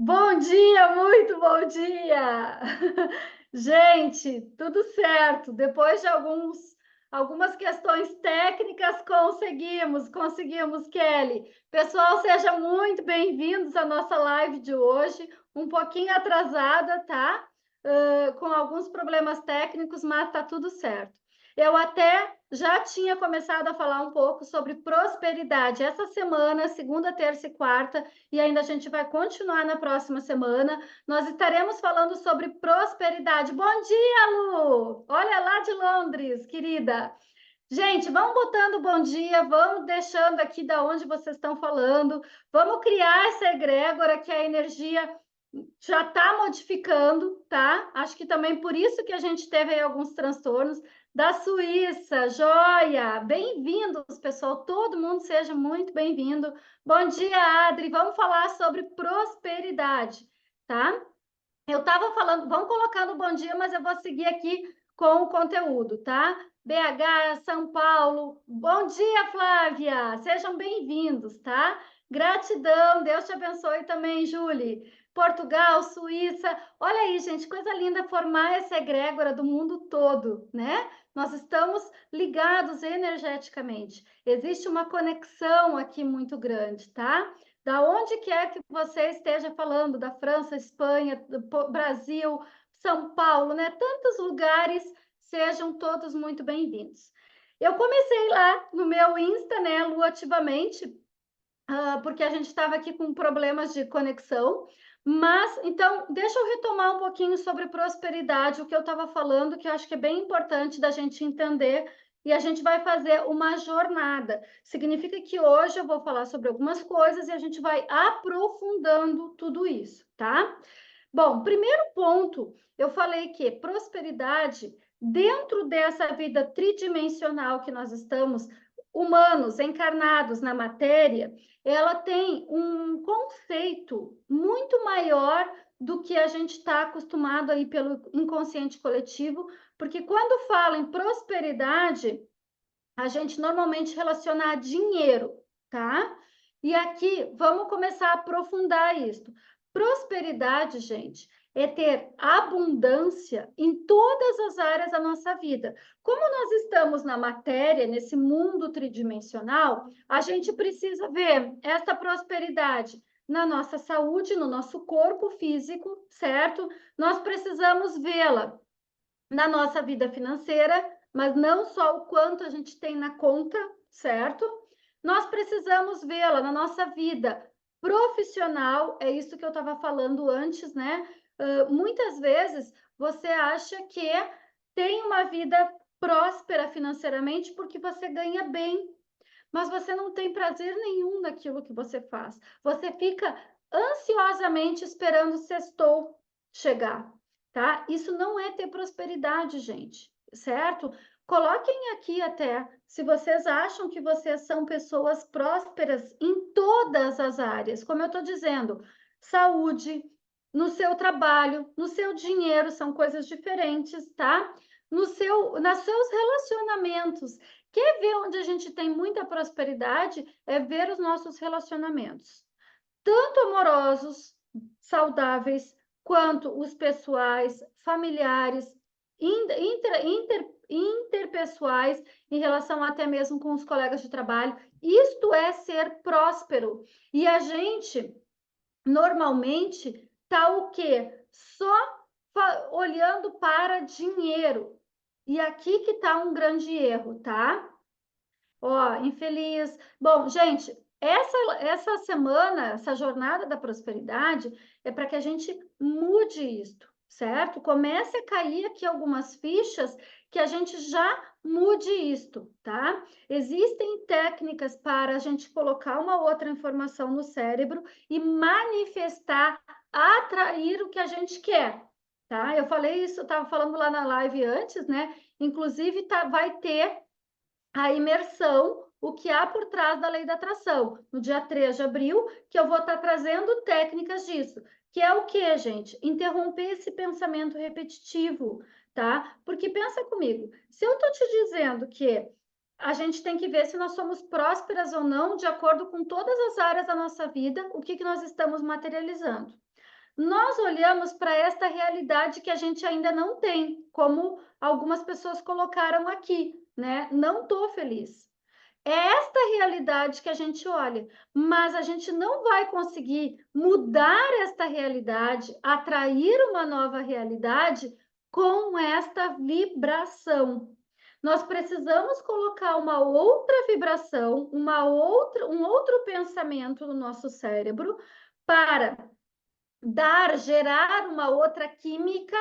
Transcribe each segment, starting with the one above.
Bom dia, muito bom dia! Gente, tudo certo. Depois de algumas questões técnicas, conseguimos, Kelly. Pessoal, sejam muito bem-vindos à nossa live de hoje. Um pouquinho atrasada, tá? Com alguns problemas técnicos, mas tá tudo certo. Eu até já tinha começado a falar um pouco sobre prosperidade essa semana, segunda, terça e quarta, e ainda a gente vai continuar na próxima semana. Nós estaremos falando sobre prosperidade. Bom dia, Lu! Olha lá de Londres, querida. Gente, vamos botando bom dia, vamos deixando aqui da onde vocês estão falando, vamos criar essa egrégora que a energia já está modificando, tá? Acho que também por isso que a gente teve aí alguns transtornos. Da Suíça, joia! Bem-vindos, pessoal. Todo mundo seja muito bem-vindo. Bom dia, Adri. Vamos falar sobre prosperidade, tá? Eu estava falando, vamos colocando bom dia, mas eu vou seguir aqui com o conteúdo, tá? BH, São Paulo. Bom dia, Flávia. Sejam bem-vindos, tá? Gratidão. Deus te abençoe também, Julie. Portugal, Suíça. Olha aí, gente, coisa linda formar essa egrégora do mundo todo, né? Nós estamos ligados energeticamente. Existe uma conexão aqui muito grande, tá? Da onde quer que você esteja falando, da França, Espanha, do Brasil, São Paulo, né? Tantos lugares, sejam todos muito bem-vindos. Eu comecei lá no meu Insta, né, Lu, ativamente, porque a gente estava aqui com problemas de conexão. Mas, então, deixa eu retomar um pouquinho sobre prosperidade, o que eu estava falando, que eu acho que é bem importante da gente entender, e a gente vai fazer uma jornada. Significa que hoje eu vou falar sobre algumas coisas e a gente vai aprofundando tudo isso, tá? Bom, primeiro ponto, eu falei que prosperidade, dentro dessa vida tridimensional que nós estamos, humanos encarnados na matéria, ela tem um conceito muito maior do que a gente está acostumado aí pelo inconsciente coletivo, porque quando fala em prosperidade, a gente normalmente relaciona a dinheiro, tá? E aqui vamos começar a aprofundar isso. Prosperidade, gente, é ter abundância em todas as áreas da nossa vida. Como nós estamos na matéria, nesse mundo tridimensional, a gente precisa ver essa prosperidade na nossa saúde, no nosso corpo físico, certo? Nós precisamos vê-la na nossa vida financeira, mas não só o quanto a gente tem na conta, certo? Nós precisamos vê-la na nossa vida profissional, é isso que eu estava falando antes, né? Muitas vezes você acha que tem uma vida próspera financeiramente porque você ganha bem, mas você não tem prazer nenhum naquilo que você faz. Você fica ansiosamente esperando o sextou chegar, tá? Isso não é ter prosperidade, gente, certo? Coloquem aqui até se vocês acham que vocês são pessoas prósperas em todas as áreas, como eu estou dizendo, saúde, no seu trabalho, no seu dinheiro, são coisas diferentes, tá? Nos seus relacionamentos. Quer ver onde a gente tem muita prosperidade? É ver os nossos relacionamentos, tanto amorosos, saudáveis, quanto os pessoais, familiares, interpessoais, em relação até mesmo com os colegas de trabalho. Isto é ser próspero. E a gente, normalmente, tá o quê? Só olhando para dinheiro. E aqui que tá um grande erro, tá? Ó, infeliz. Bom, gente, essa semana, essa jornada da prosperidade é para que a gente mude isto, certo? Comece a cair aqui algumas fichas que a gente já mude isto, tá? Existem técnicas para a gente colocar uma outra informação no cérebro e manifestar, atrair o que a gente quer, tá? Eu falei isso, estava falando lá na live antes, né? Inclusive, vai ter a imersão, o que há por trás da lei da atração, no dia 3 de abril, que eu vou estar trazendo técnicas disso, que é o que, gente? Interromper esse pensamento repetitivo, tá? Porque pensa comigo, se eu estou te dizendo que a gente tem que ver se nós somos prósperas ou não, de acordo com todas as áreas da nossa vida, o que nós estamos materializando. nós olhamos para esta realidade que a gente ainda não tem, como algumas pessoas colocaram aqui, né? Não estou feliz. É esta realidade que a gente olha, mas a gente não vai conseguir mudar esta realidade, atrair uma nova realidade com esta vibração. Nós precisamos colocar uma outra vibração, um outro pensamento no nosso cérebro para gerar uma outra química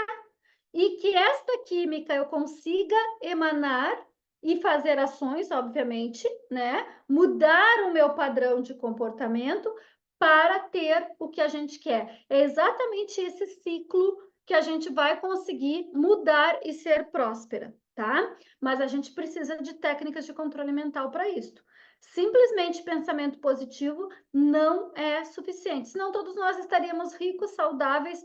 e que esta química eu consiga emanar e fazer ações, obviamente, né? Mudar o meu padrão de comportamento para ter o que a gente quer. É exatamente esse ciclo que a gente vai conseguir mudar e ser próspera, tá? Mas a gente precisa de técnicas de controle mental para isso. Simplesmente pensamento positivo não é suficiente, senão todos nós estaríamos ricos, saudáveis,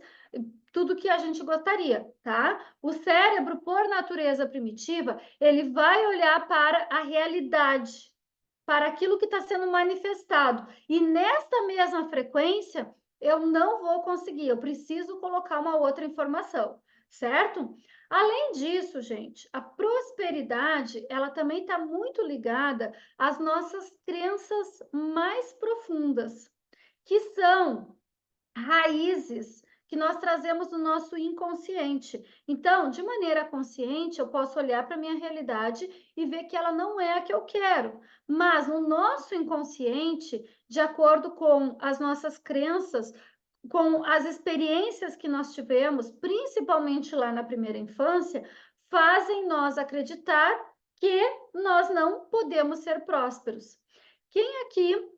tudo que a gente gostaria, tá? O cérebro, por natureza primitiva, ele vai olhar para a realidade, para aquilo que está sendo manifestado. E nesta mesma frequência, eu não vou conseguir, eu preciso colocar uma outra informação, certo? Além disso, gente, a prosperidade, ela também está muito ligada às nossas crenças mais profundas, que são raízes que nós trazemos no nosso inconsciente. Então, de maneira consciente, eu posso olhar para a minha realidade e ver que ela não é a que eu quero. Mas no nosso inconsciente, de acordo com as nossas crenças, com as experiências que nós tivemos, principalmente lá na primeira infância, fazem nós acreditar que nós não podemos ser prósperos. Quem aqui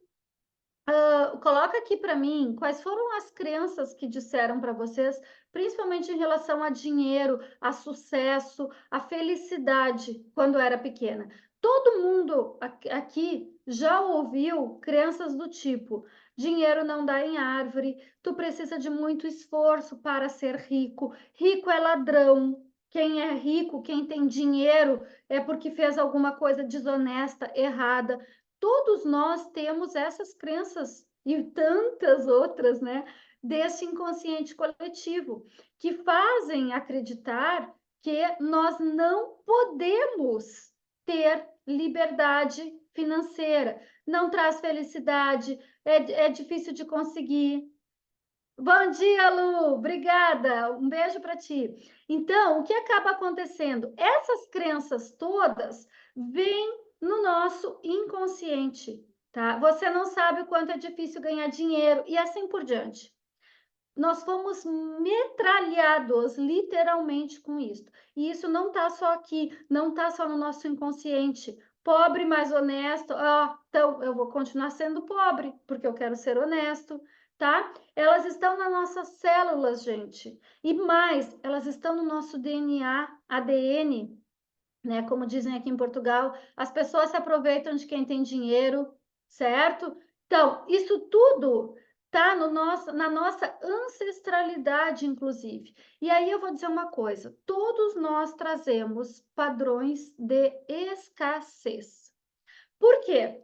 coloca aqui para mim quais foram as crenças que disseram para vocês, principalmente em relação a dinheiro, a sucesso, a felicidade, quando era pequena. Todo mundo aqui já ouviu crenças do tipo: dinheiro não dá em árvore, tu precisa de muito esforço para ser rico, rico é ladrão. Quem é rico, quem tem dinheiro, é porque fez alguma coisa desonesta, errada. Todos nós temos essas crenças e tantas outras, né, desse inconsciente coletivo, que fazem acreditar que nós não podemos ter liberdade financeira, não traz felicidade, é difícil de conseguir. Bom dia, Lu, obrigada, um beijo para ti. Então, o que acaba acontecendo? Essas crenças todas vêm no nosso inconsciente, tá? Você não sabe o quanto é difícil ganhar dinheiro e assim por diante. Nós fomos metralhados literalmente com isso. E isso não está só aqui, não está só no nosso inconsciente. Pobre, mais honesto, então eu vou continuar sendo pobre, porque eu quero ser honesto, tá? Elas estão nas nossas células, gente. E mais, elas estão no nosso DNA, ADN, né? Como dizem aqui em Portugal, as pessoas se aproveitam de quem tem dinheiro, certo? Então, isso tudo está no na nossa ancestralidade, inclusive. E aí eu vou dizer uma coisa: todos nós trazemos padrões de escassez. Por quê?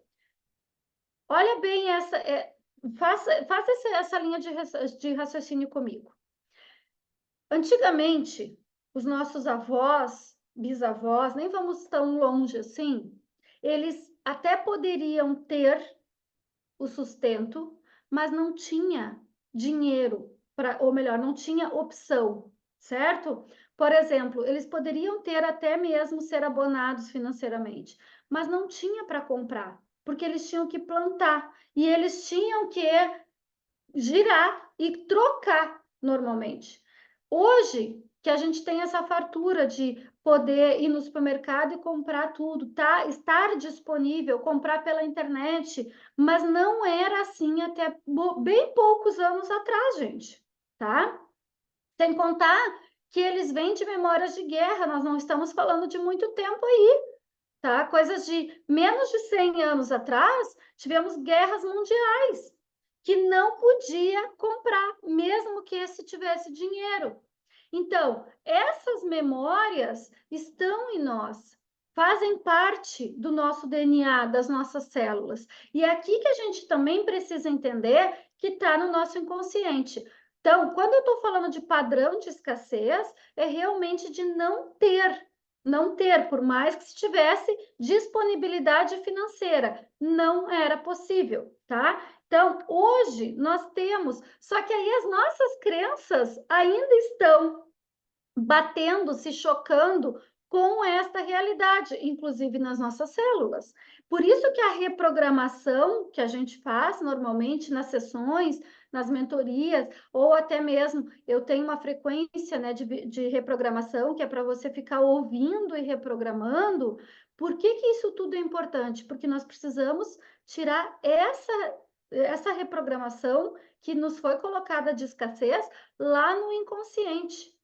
Olha bem faça essa linha de raciocínio comigo. Antigamente, os nossos avós, bisavós, nem vamos tão longe assim, eles até poderiam ter o sustento, mas não tinha dinheiro para, ou melhor, não tinha opção, certo? Por exemplo, eles poderiam ter até mesmo ser abonados financeiramente, mas não tinha para comprar, porque eles tinham que plantar e eles tinham que girar e trocar normalmente. Hoje, que a gente tem essa fartura de poder ir no supermercado e comprar tudo, tá? Estar disponível, comprar pela internet, mas não era assim até bem poucos anos atrás, gente, tá? Sem contar que eles vêm de memórias de guerra, nós não estamos falando de muito tempo aí, tá? Coisas de menos de 100 anos atrás, tivemos guerras mundiais que não podia comprar, mesmo que esse tivesse dinheiro. Então, essas memórias estão em nós, fazem parte do nosso DNA, das nossas células. E é aqui que a gente também precisa entender que está no nosso inconsciente. Então, quando eu estou falando de padrão de escassez, é realmente de não ter, por mais que se tivesse disponibilidade financeira, não era possível, tá? Então, hoje nós temos, só que aí as nossas crenças ainda estão batendo, se chocando com esta realidade, inclusive nas nossas células. Por isso que a reprogramação que a gente faz normalmente nas sessões, nas mentorias, ou até mesmo eu tenho uma frequência, né, de reprogramação que é para você ficar ouvindo e reprogramando. Por que que isso tudo é importante? Porque nós precisamos tirar essa reprogramação que nos foi colocada de escassez lá no inconsciente,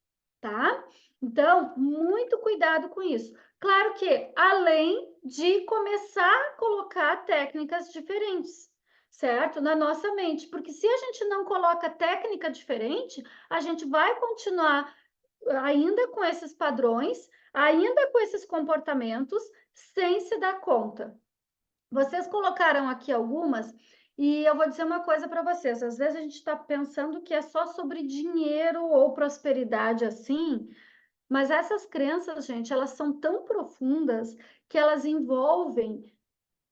tá? Então, muito cuidado com isso. Claro que, além de começar a colocar técnicas diferentes, certo? Na nossa mente, porque se a gente não coloca técnica diferente, a gente vai continuar ainda com esses padrões, ainda com esses comportamentos, sem se dar conta. Vocês colocaram aqui algumas, e eu vou dizer uma coisa para vocês: às vezes a gente está pensando que é só sobre dinheiro ou prosperidade assim, mas essas crenças, gente, elas são tão profundas que elas envolvem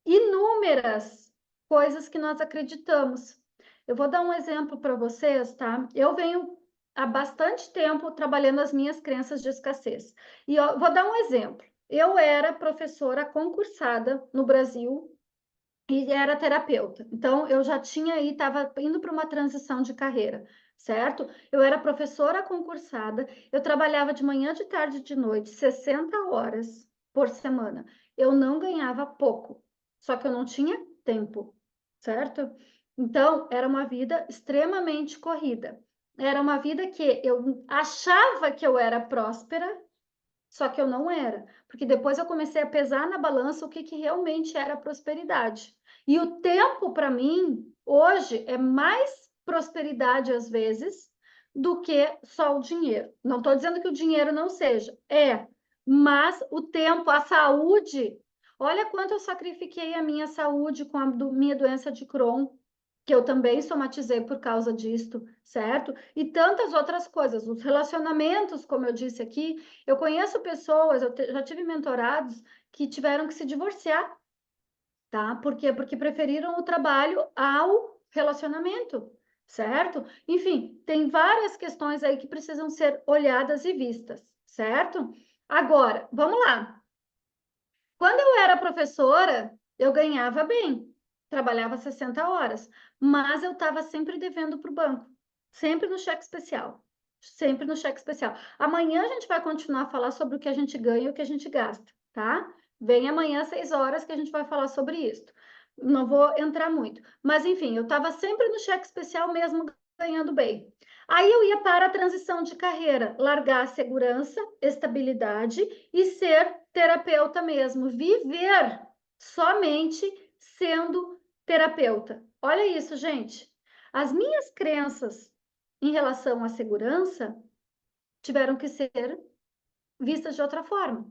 inúmeras coisas que nós acreditamos. Eu vou dar um exemplo para vocês, tá? Eu venho há bastante tempo trabalhando as minhas crenças de escassez. E eu vou dar um exemplo. Eu era professora concursada no Brasil e era terapeuta. Então, eu já tinha aí, estava indo para uma transição de carreira, certo? Eu era professora concursada, eu trabalhava de manhã, de tarde e de noite, 60 horas por semana. Eu não ganhava pouco, só que eu não tinha tempo, certo? Então, era uma vida extremamente corrida. Era uma vida que eu achava que eu era próspera, só que eu não era, porque depois eu comecei a pesar na balança o que, que realmente era prosperidade. E o tempo, para mim, hoje, é mais prosperidade, às vezes, do que só o dinheiro. Não estou dizendo que o dinheiro não seja, mas o tempo, a saúde. Olha quanto eu sacrifiquei a minha saúde com a minha doença de Crohn, que eu também somatizei por causa disto, certo? E tantas outras coisas. Os relacionamentos, como eu disse aqui, eu conheço pessoas, já tive mentorados que tiveram que se divorciar, tá? Por quê? Porque preferiram o trabalho ao relacionamento, certo? Enfim, tem várias questões aí que precisam ser olhadas e vistas, certo? Agora, vamos lá. Quando eu era professora, eu ganhava bem, trabalhava 60 horas, mas eu estava sempre devendo para o banco, sempre no cheque especial, sempre no cheque especial. Amanhã a gente vai continuar a falar sobre o que a gente ganha e o que a gente gasta, tá? Vem amanhã às 6 horas que a gente vai falar sobre isso. Não vou entrar muito, mas enfim, eu estava sempre no cheque especial mesmo ganhando bem. Aí eu ia para a transição de carreira, largar a segurança, estabilidade e ser terapeuta mesmo, viver somente sendo terapeuta. Olha isso, gente. As minhas crenças em relação à segurança tiveram que ser vistas de outra forma.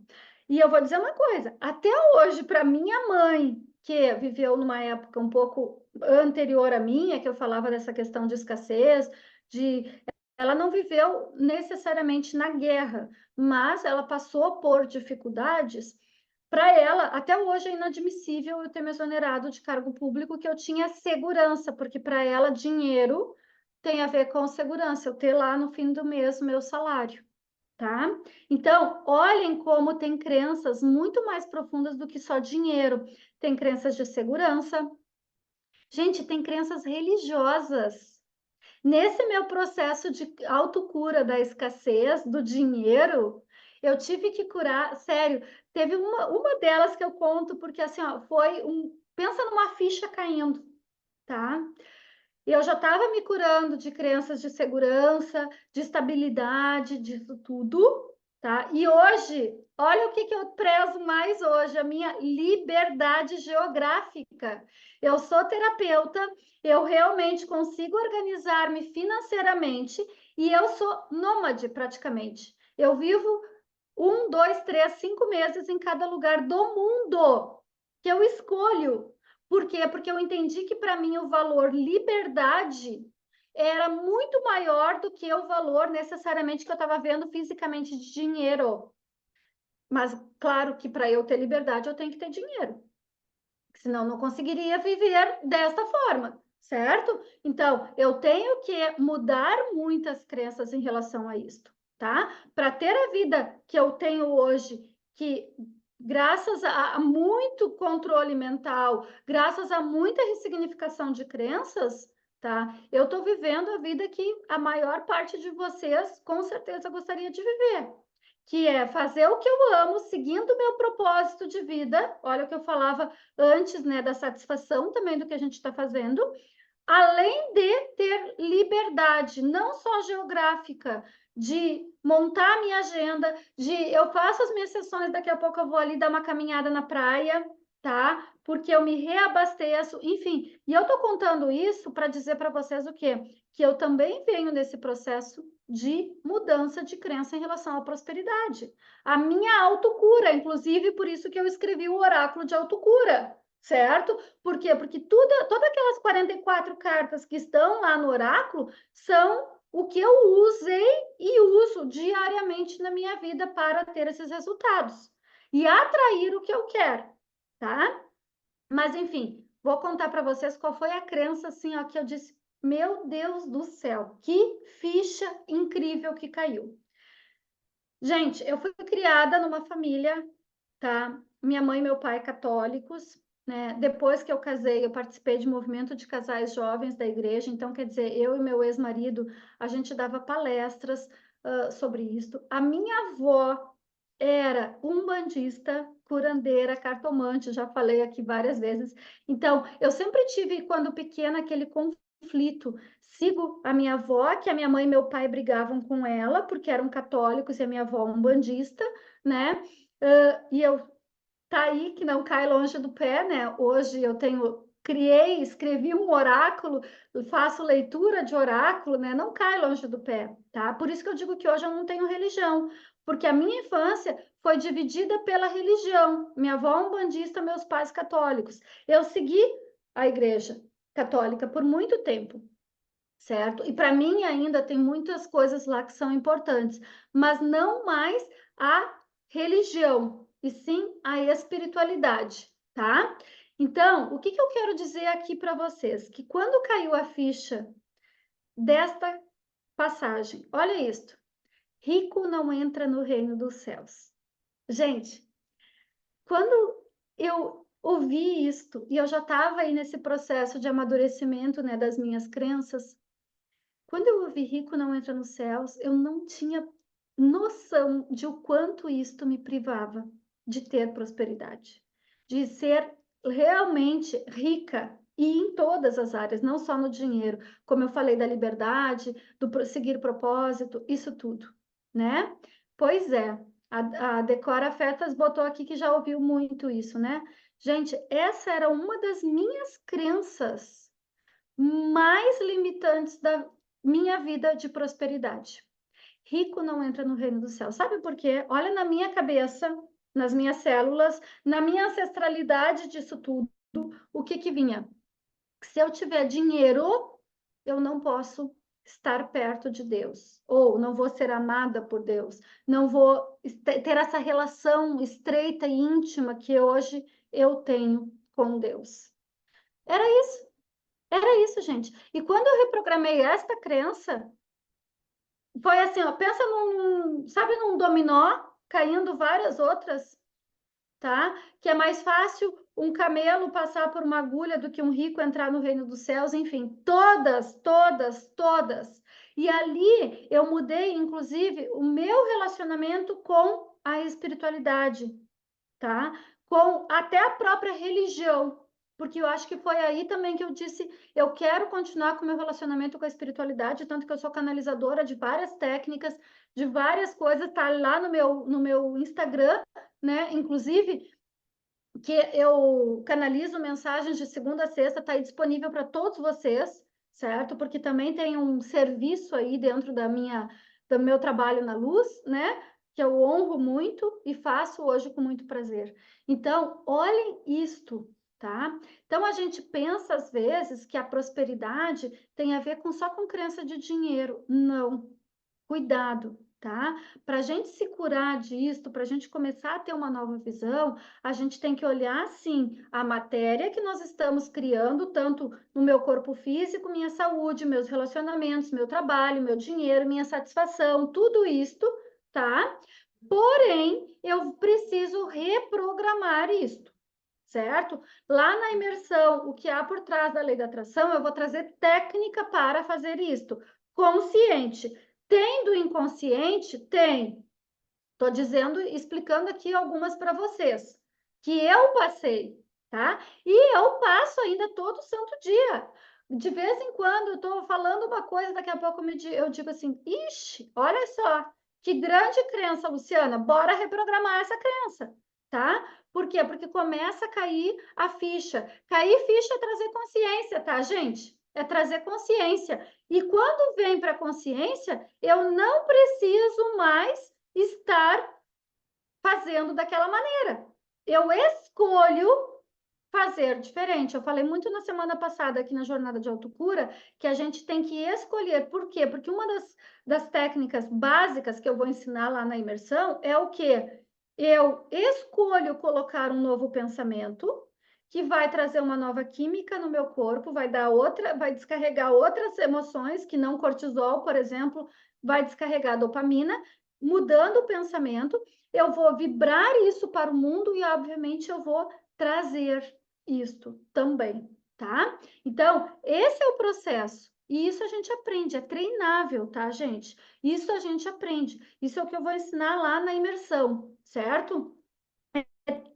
E eu vou dizer uma coisa: até hoje, para minha mãe, que viveu numa época um pouco anterior à minha, que eu falava dessa questão de escassez, de ela não viveu necessariamente na guerra, mas ela passou por dificuldades. Para ela, até hoje é inadmissível eu ter me exonerado de cargo público, que eu tinha segurança, porque para ela dinheiro tem a ver com segurança, eu ter lá no fim do mês o meu salário, tá? Então, olhem como tem crenças muito mais profundas do que só dinheiro. Tem crenças de segurança. Gente, tem crenças religiosas. Nesse meu processo de autocura da escassez, do dinheiro, eu tive que curar, sério, teve uma delas que eu conto, porque assim, ó, pensa numa ficha caindo, tá? E eu já estava me curando de crenças de segurança, de estabilidade, disso tudo, tá? E hoje, olha o que que eu prezo mais hoje, a minha liberdade geográfica. Eu sou terapeuta, eu realmente consigo organizar-me financeiramente e eu sou nômade praticamente. Eu vivo 1, 2, 3, 5 meses em cada lugar do mundo que eu escolho. Por quê? Porque eu entendi que para mim o valor liberdade era muito maior do que o valor necessariamente que eu estava vendo fisicamente de dinheiro. Mas, claro que para eu ter liberdade, eu tenho que ter dinheiro. Senão, não conseguiria viver desta forma, certo? Então, eu tenho que mudar muitas crenças em relação a isto, tá? Para ter a vida que eu tenho hoje, que graças a muito controle mental, graças a muita ressignificação de crenças, tá? Eu estou vivendo a vida que a maior parte de vocês com certeza gostaria de viver, que é fazer o que eu amo, seguindo o meu propósito de vida. Olha o que eu falava antes, né, da satisfação também do que a gente está fazendo, além de ter liberdade, não só geográfica, de montar a minha agenda, de eu faço as minhas sessões, daqui a pouco eu vou ali dar uma caminhada na praia, tá? Porque eu me reabasteço, enfim. E eu tô contando isso para dizer para vocês o quê? Que eu também venho nesse processo de mudança de crença em relação à prosperidade. A minha autocura, inclusive, por isso que eu escrevi o oráculo de autocura, certo? Por quê? Porque todas aquelas 44 cartas que estão lá no oráculo são o que eu usei e uso diariamente na minha vida para ter esses resultados e atrair o que eu quero, tá? Mas, enfim, vou contar para vocês qual foi a crença, assim, ó, que eu disse, meu Deus do céu, que ficha incrível que caiu. Gente, eu fui criada numa família, tá? Minha mãe e meu pai católicos, né? Depois que eu casei, eu participei de movimento de casais jovens da igreja. Então, quer dizer, eu e meu ex-marido, a gente dava palestras sobre isso. A minha avó era umbandista, curandeira, cartomante, já falei aqui várias vezes. Então, eu sempre tive, quando pequena, aquele conflito. Sigo a minha avó, que a minha mãe e meu pai brigavam com ela, porque eram católicos e a minha avó umbandista, né? E eu tá aí que não cai longe do pé, né? Hoje eu escrevi um oráculo, faço leitura de oráculo, né? Não cai longe do pé, tá? Por isso que eu digo que hoje eu não tenho religião, porque a minha infância foi dividida pela religião. Minha avó é umbandista, meus pais católicos. Eu segui a igreja católica por muito tempo, certo? E para mim ainda tem muitas coisas lá que são importantes, mas não mais a religião, e sim a espiritualidade, tá? Então, o que eu quero dizer aqui para vocês? Que quando caiu a ficha desta passagem, olha isto: rico não entra no reino dos céus. Gente, quando eu ouvi isto, e eu já estava aí nesse processo de amadurecimento, né, das minhas crenças, quando eu ouvi rico não entra nos céus, eu não tinha noção de o quanto isto me privava de ter prosperidade, de ser realmente rica e em todas as áreas, não só no dinheiro, como eu falei da liberdade, do seguir propósito, isso tudo, né? Pois é, a Decora Fetas botou aqui que já ouviu muito isso, né? Gente, essa era uma das minhas crenças mais limitantes da minha vida de prosperidade. Rico não entra no reino do céu. Sabe por quê? Olha na minha cabeça, nas minhas células, na minha ancestralidade disso tudo, o que vinha? Se eu tiver dinheiro, eu não posso estar perto de Deus, ou não vou ser amada por Deus, não vou ter essa relação estreita e íntima que hoje eu tenho com Deus. Era isso. Era isso, gente. E quando eu reprogramei esta crença, foi assim, ó, pensa sabe, num dominó caindo várias outras, tá? Que é mais fácil um camelo passar por uma agulha do que um rico entrar no reino dos céus, enfim, todas, todas, todas. E ali eu mudei, inclusive, o meu relacionamento com a espiritualidade, tá? Com até a própria religião, porque eu acho que foi aí também que eu disse, eu quero continuar com o meu relacionamento com a espiritualidade, tanto que eu sou canalizadora de várias técnicas, de várias coisas, tá lá no meu Instagram, né? Inclusive, que eu canalizo mensagens de segunda a sexta, tá aí disponível para todos vocês, certo? Porque também tem um serviço aí dentro do meu trabalho na luz, né? Que eu honro muito e faço hoje com muito prazer. Então, olhem isto, tá? Então, a gente pensa, às vezes, que a prosperidade tem a ver só com crença de dinheiro. Não. Cuidado, tá? Para a gente se curar disso, para a gente começar a ter uma nova visão, a gente tem que olhar, sim, a matéria que nós estamos criando, tanto no meu corpo físico, minha saúde, meus relacionamentos, meu trabalho, meu dinheiro, minha satisfação, tudo isto, tá? Porém, eu preciso reprogramar isto, certo? Lá na imersão, o que há por trás da lei da atração, eu vou trazer técnica para fazer isto. Consciente. Tem do inconsciente? Tem. Estou dizendo, explicando aqui algumas para vocês, que eu passei, tá? E eu passo ainda todo santo dia. De vez em quando eu estou falando uma coisa, daqui a pouco eu digo assim, ixi, olha só, que grande crença, Luciana, bora reprogramar essa crença, tá? Por quê? Porque começa a cair a ficha. Cair ficha é trazer consciência, tá, gente? É trazer consciência. E quando vem para a consciência, eu não preciso mais estar fazendo daquela maneira. Eu escolho fazer diferente. Eu falei muito na semana passada aqui na Jornada de Autocura que a gente tem que escolher. Por quê? Porque uma das técnicas básicas que eu vou ensinar lá na imersão é o quê? Eu escolho colocar um novo pensamento que vai trazer uma nova química no meu corpo, vai descarregar outras emoções, que não cortisol, por exemplo, vai descarregar dopamina, mudando o pensamento, eu vou vibrar isso para o mundo e, obviamente, eu vou trazer isto também, tá? Então, esse é o processo. E isso a gente aprende, é treinável, tá, gente? Isso a gente aprende. Isso é o que eu vou ensinar lá na imersão, certo?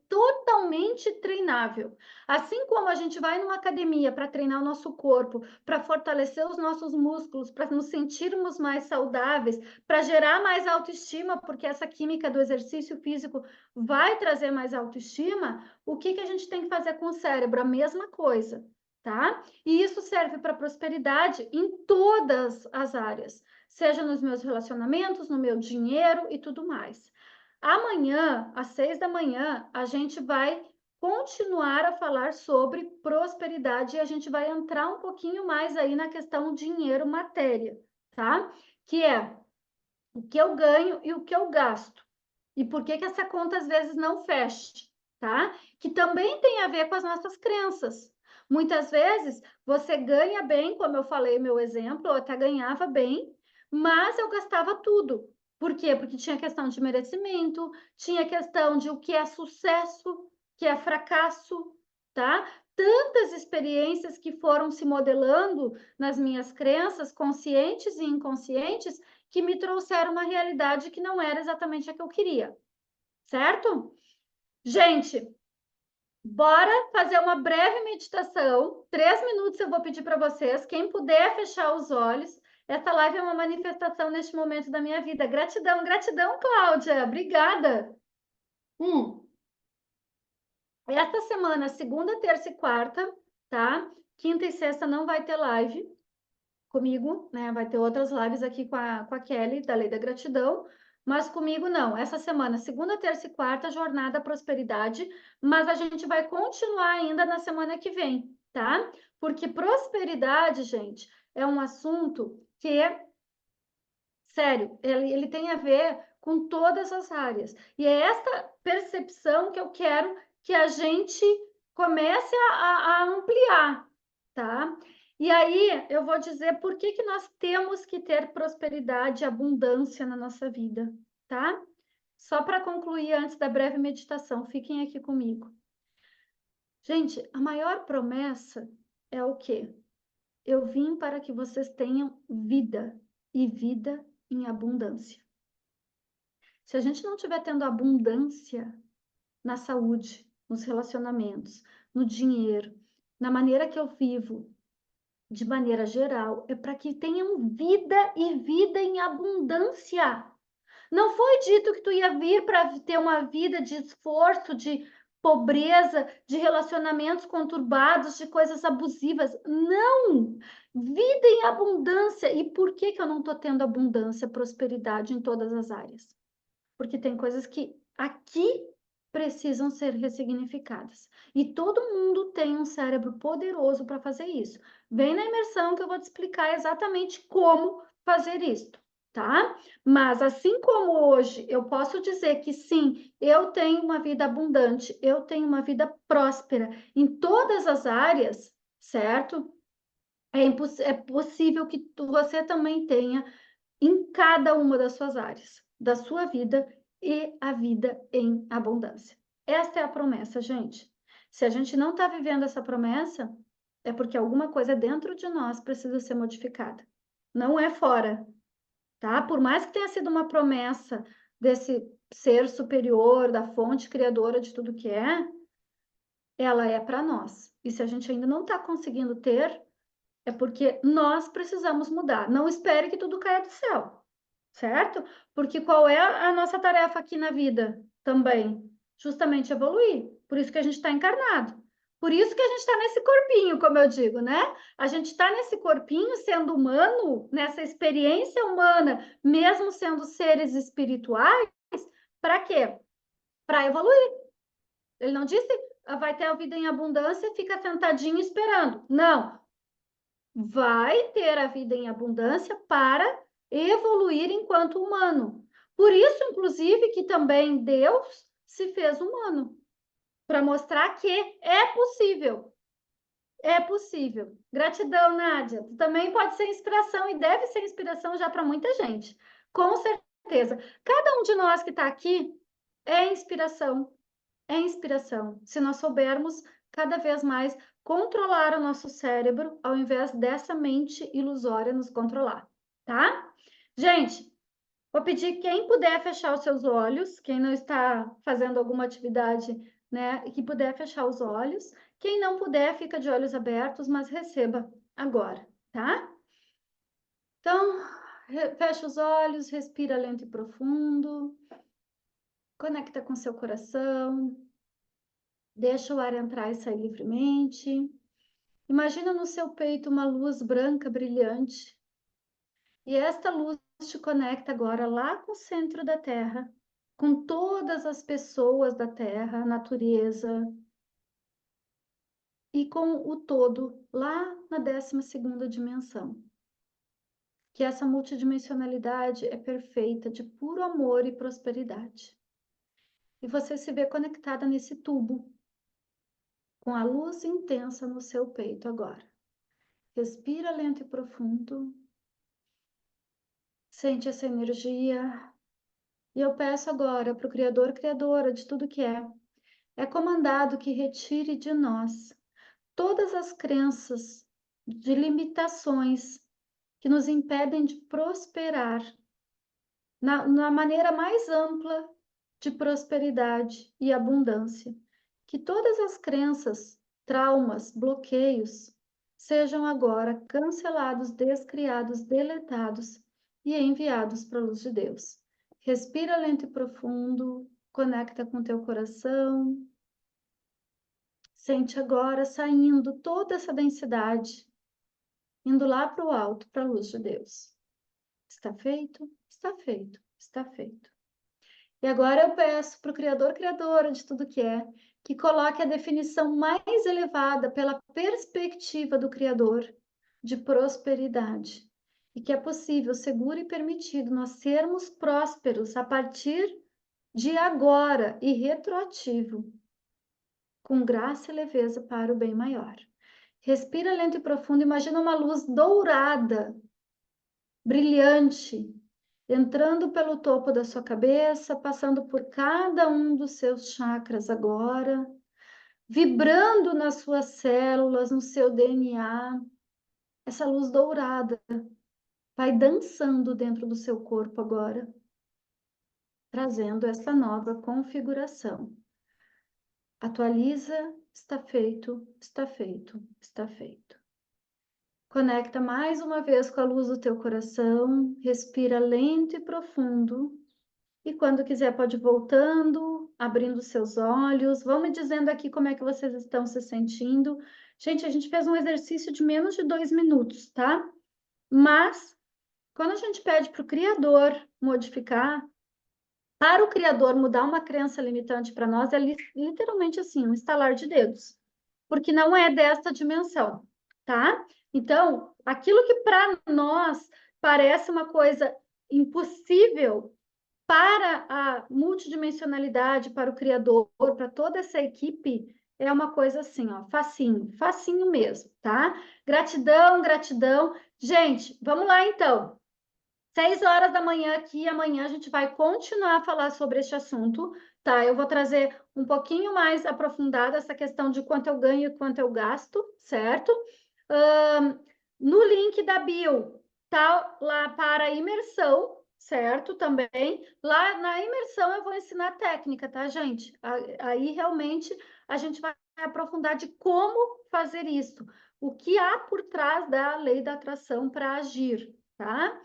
Totalmente treinável. Assim como a gente vai numa academia para treinar o nosso corpo, para fortalecer os nossos músculos, para nos sentirmos mais saudáveis, para gerar mais autoestima, porque essa química do exercício físico vai trazer mais autoestima, o que a gente tem que fazer com o cérebro? A mesma coisa, tá? E isso serve para prosperidade em todas as áreas, seja nos meus relacionamentos, no meu dinheiro e tudo mais. Amanhã, às 6 da manhã, a gente vai continuar a falar sobre prosperidade e a gente vai entrar um pouquinho mais aí na questão dinheiro, matéria, tá? Que é o que eu ganho e o que eu gasto. E por que essa conta às vezes não fecha, tá? Que também tem a ver com as nossas crenças. Muitas vezes você ganha bem, como eu falei meu exemplo, eu até ganhava bem, mas eu gastava tudo. Por quê? Porque tinha questão de merecimento, tinha questão de o que é sucesso, o que é fracasso, tá? Tantas experiências que foram se modelando nas minhas crenças, conscientes e inconscientes, que me trouxeram uma realidade que não era exatamente a que eu queria, certo? Gente, bora fazer uma breve meditação. 3 minutos eu vou pedir para vocês. Quem puder fechar os olhos. Essa live é uma manifestação neste momento da minha vida. Gratidão, gratidão, Cláudia. Obrigada. Esta semana, segunda, terça e quarta, tá? Quinta e sexta não vai ter live comigo, né? Vai ter outras lives aqui com a Kelly, da Lei da Gratidão, mas comigo não. Essa semana, segunda, terça e quarta, jornada prosperidade, mas a gente vai continuar ainda na semana que vem, tá? Porque prosperidade, gente, é um assunto que sério, ele tem a ver com todas as áreas. E é essa percepção que eu quero que a gente comece a ampliar, tá? E aí eu vou dizer por que nós temos que ter prosperidade e abundância na nossa vida, tá? Só para concluir antes da breve meditação, fiquem aqui comigo. Gente, a maior promessa é o quê? Eu vim para que vocês tenham vida e vida em abundância. Se a gente não estiver tendo abundância na saúde, nos relacionamentos, no dinheiro, na maneira que eu vivo, de maneira geral, é para que tenham vida e vida em abundância. Não foi dito que tu ia vir para ter uma vida de esforço, de pobreza, de relacionamentos conturbados, de coisas abusivas. Não! Vida em abundância. E por que eu não estou tendo abundância, prosperidade em todas as áreas? Porque tem coisas que aqui precisam ser ressignificadas. E todo mundo tem um cérebro poderoso para fazer isso. Vem na imersão que eu vou te explicar exatamente como fazer isso, tá? Mas assim como hoje eu posso dizer que sim, eu tenho uma vida abundante, eu tenho uma vida próspera em todas as áreas, certo? É possível que você também tenha em cada uma das suas áreas, da sua vida e a vida em abundância. Esta é a promessa, gente. Se a gente não está vivendo essa promessa, é porque alguma coisa dentro de nós precisa ser modificada. Não é fora, tá? Por mais que tenha sido uma promessa desse ser superior, da fonte criadora de tudo que é, ela é para nós. E se a gente ainda não está conseguindo ter, é porque nós precisamos mudar. Não espere que tudo caia do céu, certo? Porque qual é a nossa tarefa aqui na vida também? Justamente evoluir. Por isso que a gente está encarnado. Por isso que a gente está nesse corpinho, como eu digo, né? A gente está nesse corpinho sendo humano, nessa experiência humana, mesmo sendo seres espirituais, para quê? Para evoluir. Ele não disse, vai ter a vida em abundância e fica sentadinho esperando. Não, vai ter a vida em abundância para evoluir enquanto humano. Por isso, inclusive, que também Deus se fez humano, para mostrar que é possível. É possível. Gratidão, Nádia. Tu também pode ser inspiração e deve ser inspiração já para muita gente. Com certeza. Cada um de nós que está aqui é inspiração. É inspiração. Se nós soubermos cada vez mais controlar o nosso cérebro, ao invés dessa mente ilusória nos controlar, tá? Gente, vou pedir quem puder fechar os seus olhos, quem não está fazendo alguma atividade, né, que puder fechar os olhos. Quem não puder, fica de olhos abertos, mas receba agora, tá? Então, fecha os olhos, respira lento e profundo, conecta com seu coração. Deixa o ar entrar e sair livremente. Imagina no seu peito uma luz branca brilhante. E esta luz te conecta agora lá com o centro da Terra, com todas as pessoas da Terra, a natureza, e com o todo lá na 12ª dimensão. Que essa multidimensionalidade é perfeita, de puro amor e prosperidade. E você se vê conectada nesse tubo, com a luz intensa no seu peito agora. Respira lento e profundo. Sente essa energia. E eu peço agora para o Criador, Criadora de tudo que é comandado que retire de nós todas as crenças de limitações que nos impedem de prosperar na maneira mais ampla de prosperidade e abundância. Que todas as crenças, traumas, bloqueios sejam agora cancelados, descriados, deletados e enviados para a luz de Deus. Respira lento e profundo, conecta com teu coração. Sente agora saindo toda essa densidade, indo lá para o alto, para a luz de Deus. Está feito? Está feito, está feito. E agora eu peço para o Criador, Criadora de tudo que coloque a definição mais elevada pela perspectiva do Criador de prosperidade. E que é possível, seguro e permitido nós sermos prósperos a partir de agora e retroativo, com graça e leveza para o bem maior. Respira lento e profundo, imagina uma luz dourada, brilhante, entrando pelo topo da sua cabeça, passando por cada um dos seus chakras agora, vibrando nas suas células, no seu DNA. Essa luz dourada vai dançando dentro do seu corpo agora, trazendo essa nova configuração. Atualiza, está feito, está feito, está feito. Conecta mais uma vez com a luz do teu coração, respira lento e profundo. E quando quiser pode ir voltando, abrindo seus olhos. Vão me dizendo aqui como é que vocês estão se sentindo. Gente, a gente fez um exercício de menos de 2 minutos, tá? Mas, quando a gente pede para o Criador modificar, Para o criador mudar uma crença limitante para nós é literalmente assim, um estalar de dedos, porque não é desta dimensão, tá? Então, aquilo que para nós parece uma coisa impossível para a multidimensionalidade, para o criador, para toda essa equipe, é uma coisa assim, ó, facinho, facinho mesmo, tá? Gratidão, gratidão. Gente, vamos lá então. 6 horas da manhã aqui, amanhã a gente vai continuar a falar sobre este assunto, tá? Eu vou trazer um pouquinho mais aprofundada essa questão de quanto eu ganho e quanto eu gasto, certo? No link da bio, tá lá para imersão, certo? Também. Lá na imersão eu vou ensinar técnica, tá, gente? Aí realmente a gente vai aprofundar de como fazer isso, o que há por trás da lei da atração para agir, tá?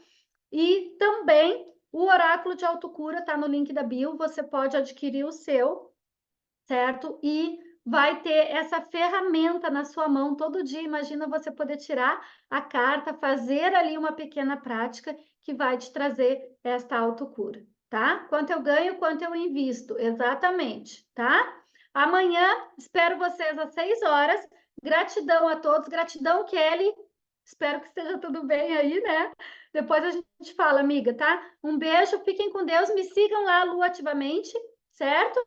E também o oráculo de autocura está no link da bio, você pode adquirir o seu, certo? E vai ter essa ferramenta na sua mão todo dia. Imagina você poder tirar a carta, fazer ali uma pequena prática que vai te trazer esta autocura, tá? Quanto eu ganho, quanto eu invisto, exatamente, tá? Amanhã espero vocês às 6 horas. Gratidão a todos, gratidão, Kelly. Espero que esteja tudo bem aí, né? Depois a gente fala, amiga, tá? Um beijo, fiquem com Deus, me sigam lá, Lu, ativamente, certo?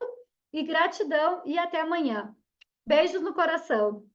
E gratidão e até amanhã. Beijos no coração.